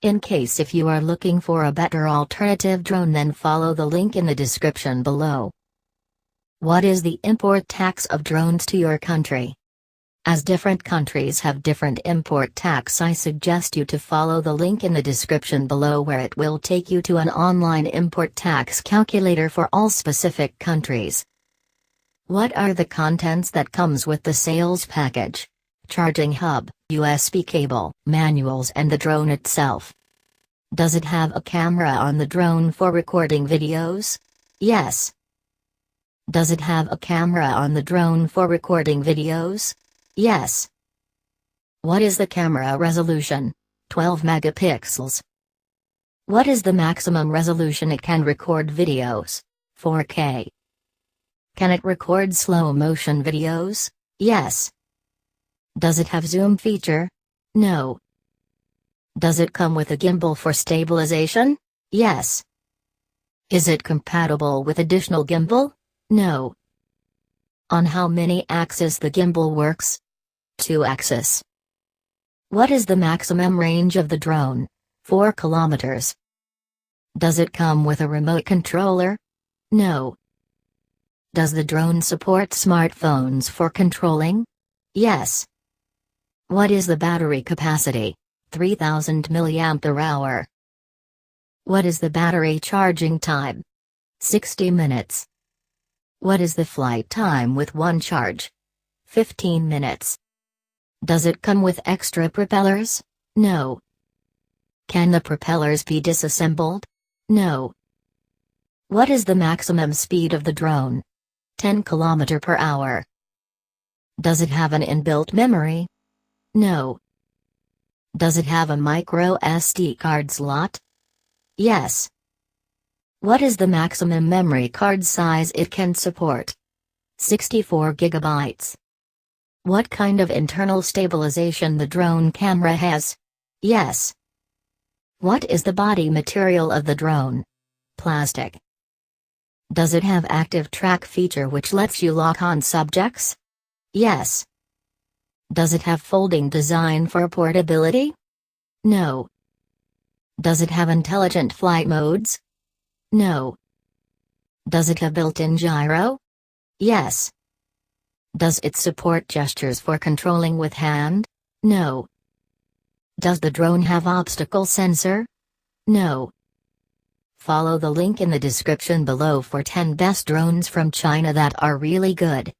In case if you are looking for a better alternative drone, then follow the link in the description below. What is the import tax of drones to your country? As different countries have different import tax, I suggest you to follow the link in the description below, where it will take you to an online import tax calculator for all specific countries. What are the contents that comes with the sales package? Charging hub, USB cable, manuals and the drone itself. Does it have a camera on the drone for recording videos? Yes. Does it have a camera on the drone for recording videos? Yes. What is the camera resolution? 12 megapixels. What is the maximum resolution it can record videos? 4K. Can it record slow motion videos? Yes. Does it have zoom feature? No. Does it come with a gimbal for stabilization? Yes. Is it compatible with additional gimbal? No. On how many axes the gimbal works? 2 axis. What is the maximum range of the drone? 4 kilometers. Does it come with a remote controller? No. Does the drone support smartphones for controlling? Yes. What is the battery capacity? 3000 mAh. What is the battery charging time? 60 minutes. What is the flight time with one charge? 15 minutes. Does it come with extra propellers? No. Can the propellers be disassembled? No. What is the maximum speed of the drone? 10 km per hour. Does it have an inbuilt memory? No. Does it have a micro SD card slot? Yes. What is the maximum memory card size it can support? 64 gigabytes. What kind of internal stabilization the drone camera has? Yes. What is the body material of the drone? Plastic. Does it have active track feature which lets you lock on subjects? Yes. Does it have folding design for portability? No. Does it have intelligent flight modes? No. Does it have built-in gyro? Yes. Does it support gestures for controlling with hand? No. Does the drone have obstacle sensor? No. Follow the link in the description below for 10 best drones from China that are really good.